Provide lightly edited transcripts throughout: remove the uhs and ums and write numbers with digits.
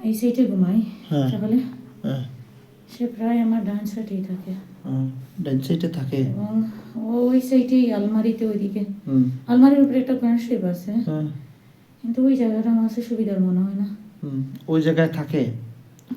এই সাইডে ঘুমাই, হ্যাঁ তাহলে হ্যাঁ সে প্রায় আমার ডান সাইডেই থাকে। ডান সাইডে থাকে এবং ওই সাইডেই আলমারিতে, ওইদিকে হুম আলমারির উপরে একটা কনসেপ আছে, হ্যাঁ কিন্তু ওই জায়গাটা আমার কাছে সুবিধার মনে হয় না। ওই জায়গায় থাকে।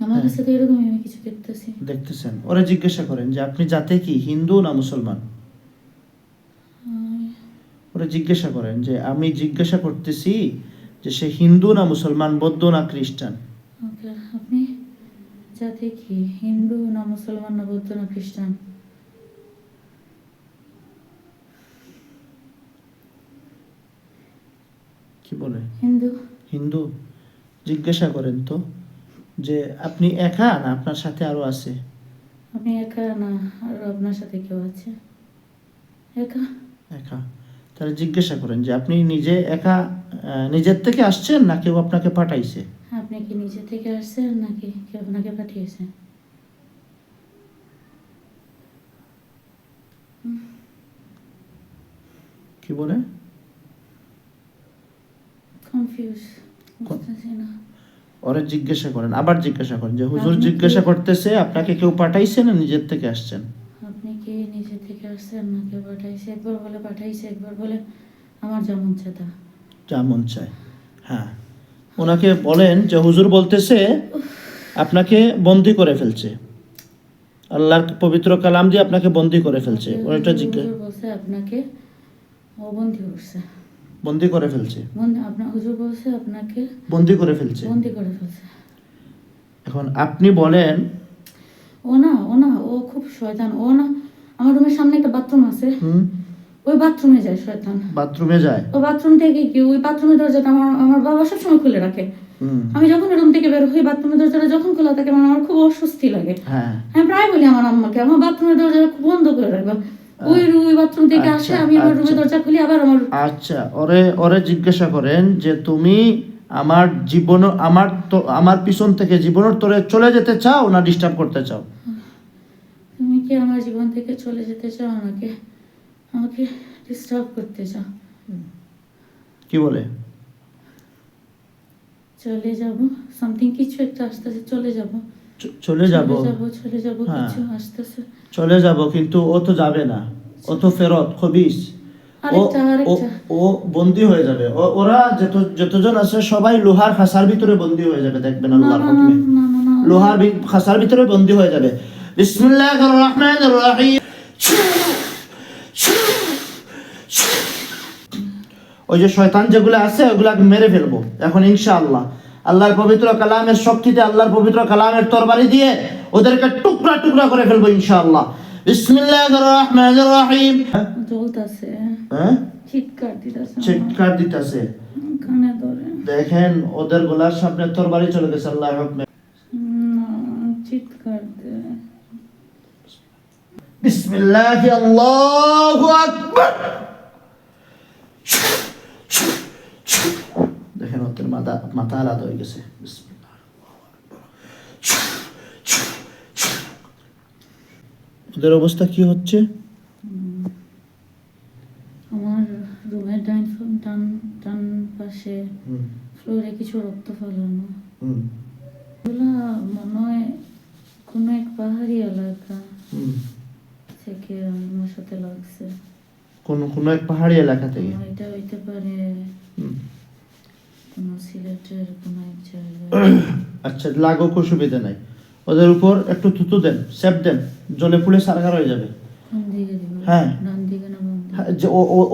আমার কাছে তো এরকমই আমি কিছু দেখতেছি। দেখতেছেন, ওরা জিজ্ঞাসা করেন যে আপনি জাতে কি, হিন্দু না মুসলমান? ওরা জিজ্ঞাসা করেন যে আমি জিজ্ঞাসা করতেছি যে সে হিন্দু না মুসলমান, বৌদ্ধ না খ্রিস্টান। ওকে, আপনি জাতি কি, হিন্দু না মুসলমান না বৌদ্ধ না খ্রিস্টান? কি বলে? হিন্দু। হিন্দু। জিজ্ঞাসা করেন তো যে আপনি একা না আপনার সাথে আরো আছে? আপনি একা না আর আপনার সাথে কেউ আছে? একা। একা। তাহলে জিজ্ঞাসা করেন যে আপনি নিজে একা, নিজের থেকে আসছেন না কেউ আপনাকে পাঠাইছে? আপনি কি নিজে থেকে আসছেন নাকি কেউ আপনাকে পাঠিয়েছে? কি বলে? কনফিউজ, বুঝতেছি না। ওরা জিজ্ঞাসা করেন, আবার জিজ্ঞাসা করেন যে হুজুর আপনি জিজ্ঞাসা কি- করতেছে আপনাকে কেউ পাঠাইছে না নিজের থেকে আসছেন? আপনি কি নিজে থেকে আসছেন না কেউ পাঠাইছে? একবার বলে পাঠাইছে, একবার বলে আমার যেমন চেতা। যা মন চায়। হ্যাঁ, ওনাকে বলেন যে হুজুর বলতেছে আপনাকে বন্দি করে ফেলছে, আল্লাহর পবিত্র কালাম দিয়ে আপনাকে বন্দি করে ফেলছে। ওটা জিজ্ঞাসা, হুজুর বলছে আপনাকে ও বন্দি করছে। বন্দি করে ফেলছে, আপনার হুজুর বলছে আপনাকে বন্দি করে ফেলছে। বন্দি করে ফেলছে। এখন আপনি বলেন ও খুব শয়তান। ও না, আমার রুমের সামনে একটা বাথরুম আছে, ওই বাথরুমে যায় শয়তান। বাথরুমে যায়? ও বাথরুম থেকে কি, ওই বাথরুমের দরজাটা আমার আমার বাবা সবসময় খুলে রাখে। আমি যখন রুম থেকে বের হই, বাথরুমের দরজাটা যখন খোলা থাকে আমার খুব অস্বস্তি লাগে। হ্যাঁ, আমি প্রায় বলি আমার আম্মাকে আমার বাথরুমের দরজাটা বন্ধ করে রাখবো। ওই বাথরুম থেকে আসে, আমি আমার রুমের দরজা খুলি, আবার আমার। আচ্ছা, ওরে ওরে জিজ্ঞাসা করেন যে তুমি আমার জীবন, আমার পিছন থেকে জীবনের তোরে চলে যেতে চাও না ডিস্টার্ব করতে চাও? তুমি কি আমার জীবন থেকে চলে যেতে চাও নাকি আমাকে ডিস্টার্ব করতে চাও? কি বলে? চলে যাব, সামথিং কিছু একটা আসতেছে, চলে যাব। চলে যাব, চলে যাব, হ্যাঁ। কিছু আসতেছে। চলে যাব, কিন্তু ও তো যাবে না, ও তো ফেরত খবিস। ও বন্দী হয়ে যাবে। ওরা যতজন আছে সবাই লোহার খাসার ভিতরে বন্দী হয়ে যাবে, দেখবেন আল্লাহর হুকমে। লোহার খাসার ভিতরে বন্দী হয়ে যাবে। বিসমিল্লাহির রহমানির রহিম। ওই যে শয়তান যেগুলো আছে ওগুলা মেরে ফেলবো এখন ইনশাআল্লাহ। আল্লাহর পবিত্র কালামের শক্তিতে, আল্লাহর পবিত্র কালামের তরবারি দিয়ে ওদেরকে টুকরা টুকরা করে ফেলবো ইনশাআল্লাহ। বিসমিল্লাহির রহমানির রহিম। জ্বলতাছে, হ্যাঁ, চিৎকার দিতেছে। কানে ধরে দেখেন ওদের গলার সামনে তরবারি চলে গেছে আল্লাহর হুকমে। চিৎকার দে। বিসমিল্লাহি আল্লাহু আকবার। দেখেন ওদের মাথা আলাদা হয়ে গেছে। ওদের অবস্থা কি হচ্ছে? আমার রুমের ডান পাশে ফ্লোরে কিছু রক্ত ফেলানো। এগুলা মনে হয় কোনো এক পাহাড়ি এলাকা থেকে আমার সাথে লাগছে। কোনো এক পাহাড়ি এলাকা থেকে? এটা হইতে পারে কোনো সিলেটের কোনো এক জায়গা। আচ্ছা, লাগুক, অসুবিধা নাই। ওদের উপর একটু থুতু দেন, সেপ দেন, জলে পুড়ে সারগার হয়ে যাবে। হ্যাঁ, ডান দিকে না বাম দিকে?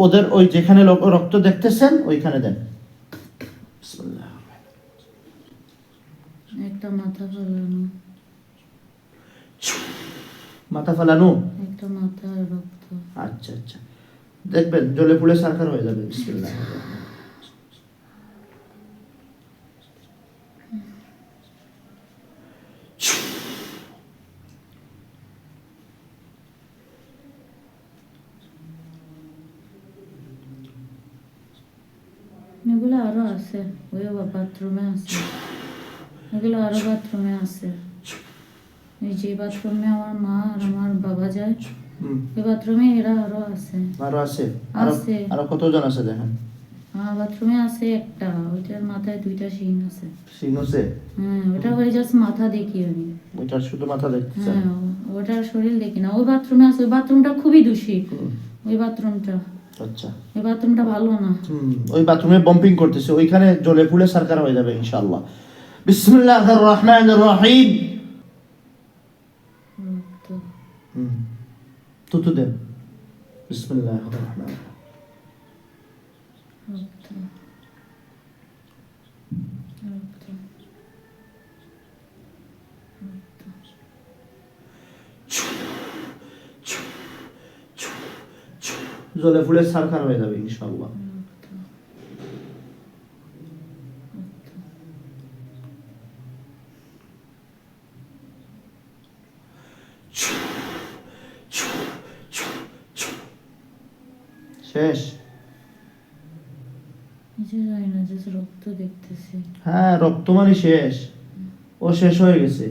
ওদের ওই যেখানে রক্ত দেখতেছেন ওইখানে দেন। একটা মাথা ফেলানো। মাথা ফেলানো? একটা মাথার রক্ত। আচ্ছা আচ্ছা, দেখবেন জলে পুড়ে সারখার হয়ে যাবে। বিসমিল্লাহ। এগুলো আরো আছে, ওই বাথরুমে আছে, এগুলো আরো বাথরুমে আছে। এই যে বাথরুমে আমার মা আর আমার বাবা যায়, এই বাথরুমে এরা আরো আছে। আরো আছে? আছে। আরো কতজন আছে দেখেন? আমার বাথরুমে আছে একটা, ওইটার মাথায় 2টা শিং আছে। সিং আছে? হ্যাঁ, ওটা করে জাস্ট মাথা দেখি আমি। ওইটার শুধু মাথা দেখতেছে? হ্যাঁ, ওটার শরীর দেখি না। ওই বাথরুমে আছে, ওই বাথরুমটা খুবই দূষিত। ওই বাথরুমটা, আচ্ছা। ওই বাথরুমটা ভালো না। ওই বাথরুমে বম্পিং করতেছে, ওইখানে জ্বলে পুড়ে সরকার হয়ে যাবে ইনশাআল্লাহ। বিসমিল্লাহির রহমানির রহিম। রক্ত, তুতু দেন। বিসমিল্লাহির রহমানির রক্ত, রক্ত, জ্বলে পুড়ে সরকার হয়ে যাবে ইনশাআল্লাহ। রক্ত, শেষ? নিজে জানি না, জাস্ট রক্ত দেখতেছি। হ্যাঁ, রক্ত মানে শেষ। ও শেষ হয়ে গেছে।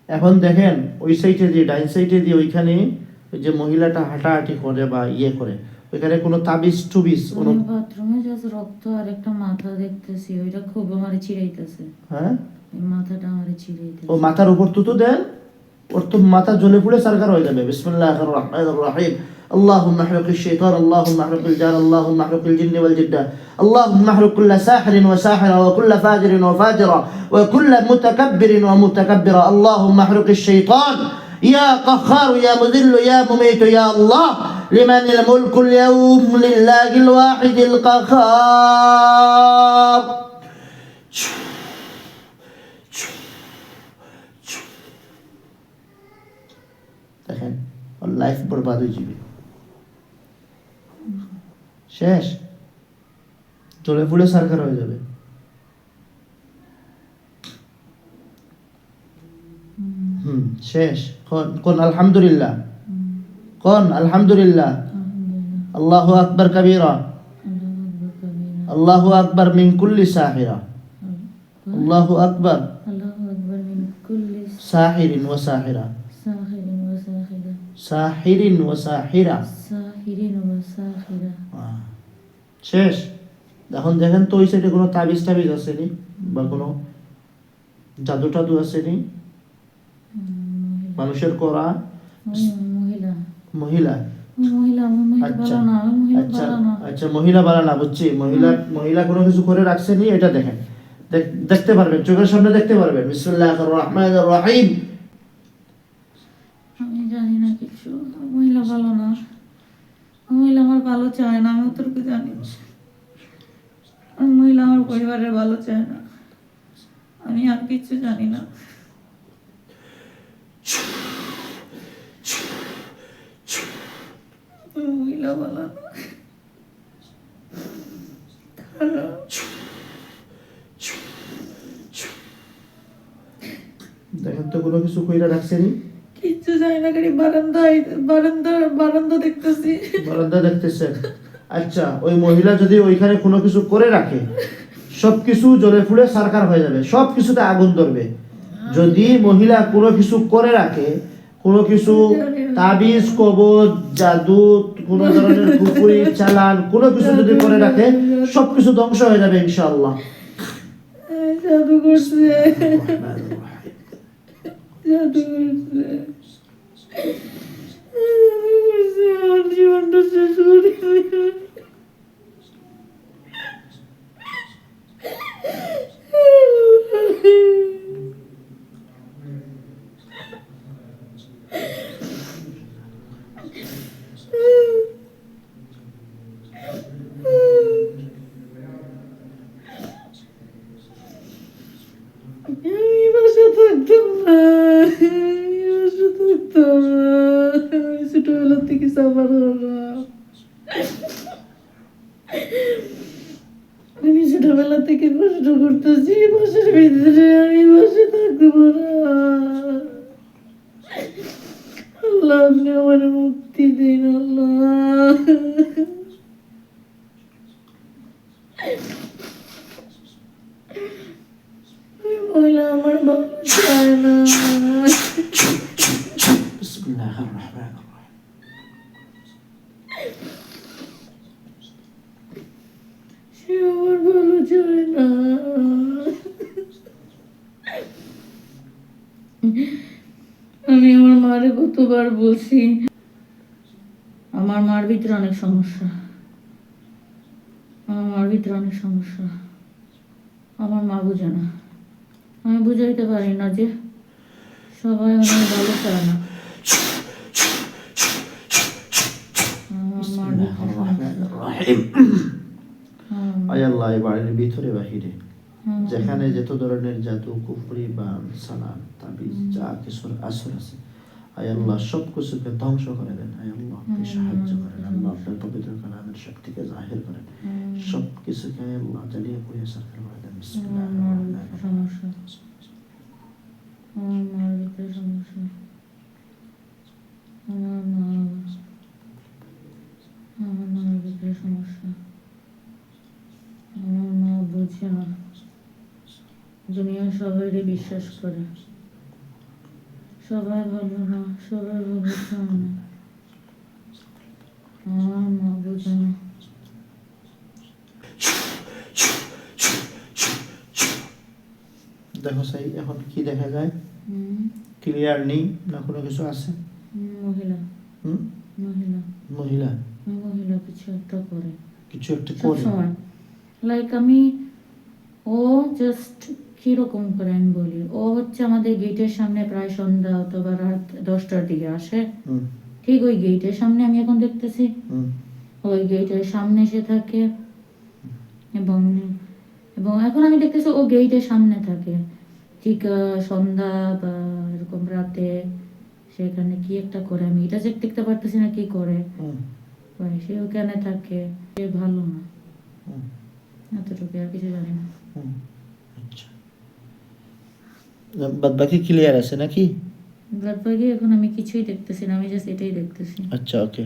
এখন দেখেন ওই সাইডে দিয়ে, ডাইন সাইডে দিয়ে, ওইখানে ওই যে মহিলাটা হাঁটাহাঁটি করে বা ইয়ে করে, ওইখানে কোনো তাবিজ টুবিজ কোনো? আমি বাথরুমে জাস্ট রক্ত আর একটা মাথা দেখতেছি, ওইটা খুব আমারে চিড়াইতেছে। হ্যাঁ, এই মাথাটা আমারে চিড়াইতেছে। ও মাথার উপর তুতো দেন, ওর তো মাথা জ্বলে পুড়ে সরকার হয়ে যাবে। বিসমিল্লাহির রহমানির রহিম। اللهم احرق الشيطان، اللهم احرق الجان، اللهم احرق الجن والجدة، اللهم احرق كل ساحر وساحرة وكل فاجر وفاجرة وكل متكبر ومتكبرة، اللهم احرق الشيطان يا قهار يا مذل يا مميت يا الله، لمن الملك اليوم لله الواحد القهار। দেখেন ওর লাইফ বরবাদ হয়ে যাবে। শেষ, জ্বলে পুড়ে সরকার হয়ে যাবে। শেষ। কোন আলহামদুলিল্লাহ, কোন আলহামদুলিল্লাহ। আলহামদুলিল্লাহ, আল্লাহু আকবার কাবীরা, আল্লাহু আকবার কাবীরা, আল্লাহু আকবার মিন কুল্লি সাহিরা, আল্লাহু আকবার আল্লাহু আকবার মিন কুল্লি সাহিরিন ওয়া সাহিরা, সাহিরিন ওয়া সাহিরা, সাহিরিন ওয়া সাহিরা। সাহিরিন ওয়া সাহিরা। শেষ। এখন দেখেন তো ওই সাইডে কোনো তাবিজ টাবিজ আসেনি বা কোনো জাদু টাদু আসেনি? মানুষের করা? মহিলা, মহিলা? মহিলা, মহিলা আচ্ছা ভালো না, মহিলা আচ্ছা ভালো না। আচ্ছা, মহিলা বালা না, বুঝছি। মহিলা কোনো কিছু করে রাখছেনি, এটা দেখেন, দেখতে পারবেন, চোখের সামনে দেখতে পারবেন। বিসমিল্লাহির রহমানির রহিম। আমি জানি না কিছু, মহিলা ভালো না, মহিলা আমার ভালো চায় না, আমি অতটুকু জানি। মহিলা আমার পরিবারের ভালো চায় না, আমি আর কিছু জানি না। মহিলা ভালো না। দেখেন তো কোনো কিছু কইরা রাখছেনি? কিচ্ছু জানি না, খালি বারান্দা দেখতেছি। বারান্দা দেখতেছেন? আচ্ছা, ওই মহিলা যদি ওইখানে কোনো কিছু করে রাখে, সবকিছু জ্বলে পুড়ে সরকার হয়ে যাবে, সব কিছুতে আগুন ধরবে। যদি মহিলা কোনো কিছু করে রাখে, কোনো কিছু তাবিজ কবজ জাদু, কোনো ধরনের কুফরি চালান কোনো কিছু যদি করে রাখে, সবকিছু ধ্বংস হয়ে যাবে ইনশাআল্লাহ। জাদু করছে, জাদু করছে, আমার জীবনটা শেষ করে দিল। আমি বাসা থাকতাম না, আমি বাসা থাকতাম না, আমি ছোটবেলা থেকে সাফার করলাম, আমি ছোটবেলা থেকে কষ্ট করতেছি বাসার ভিতরে, আমি বাসা থাকবো না। আল্লাহ আপনি আমার মুক্তি দিন আল্লাহ। মহিলা আমার ভালো চায় না। বিসমিল্লাহির রহমানির রহিম। সে আমি আমার মারে কতবার বলছি, আমার মার ভিতরে অনেক সমস্যা, আমার মার ভিতরে অনেক সমস্যা, আমার মা বুঝে না, আমি বুঝাইতে পারি না যে সবাই অনেক ভালো চায় না, আমার মার ভিতরে সমস্যা। রহিম। আয় আল্লাহ, এই বাড়ির ভিতরে বাহিরে যেখানে যত ধরনের জাদু, কুফরি বা সালাম, তাবিজ, যা কিছুর আসর আছে, আয় আল্লাহ সব কিছুকে ধ্বংস করে দেন। আয় আল্লাহ আপনি সাহায্য করেন, আল্লাহ আপনার পবিত্র কালামের শক্তিকে জাহির করেন, সব কিছুকে আয় আল্লাহ জ্বালিয়ে পুড়িয়ে সার্কেল করে দেন। বিসমিল্লাহির আমার রহমানির ভিতরে রহিম। সমস্যা, আমার মার ভিতরে সমস্যা, আমার মার ভিতরে সমস্যা, আমার মা বুঝে না, দুনিয়া সবাইকে বিশ্বাস করে, সবাই ভালো না, সবাই ভালো চায় না, আমার মা বুঝে না। দেখো সাই, এখন কি দেখা যায়? হুম, ক্লিয়ার নেই না কোনো কিছু আছে? মহিলা, হুম? মহিলা, মহিলা মহিলা কিছু একটা করে কিছু একটা করে। সবসময়, লাইক আমি, ও জাস্ট কিরকম করে আমি বলি, ও হচ্ছে আমাদের গেটের সামনে প্রায় সন্ধ্যা অথবা রাত 10টার দিকে আসে, হুম, ঠিক ওই গেটের সামনে আমি এখন দেখতেছি, হুম, ওই গেটের সামনে সে থাকে, এবং এবং এখন আমি দেখতেছি ও গেটের সামনে থাকে, ঠিক সন্ধ্যা বা এরকম রাতে সেখানে কি একটা করে, আমি এটা চেক দেখতে পারতেছি না কি করে, হুম, সে ওখানে থাকে, সে ভালো না, হুম, এতটুকু, আর কিছু জানি না। হুম। আচ্ছা, বাদ বাকি ক্লিয়ার আছে নাকি? বাদ বাকি এখন আমি কিছুই দেখতেছি না, আমি জাস্ট এটাই দেখতেছি। আচ্ছা, ওকে।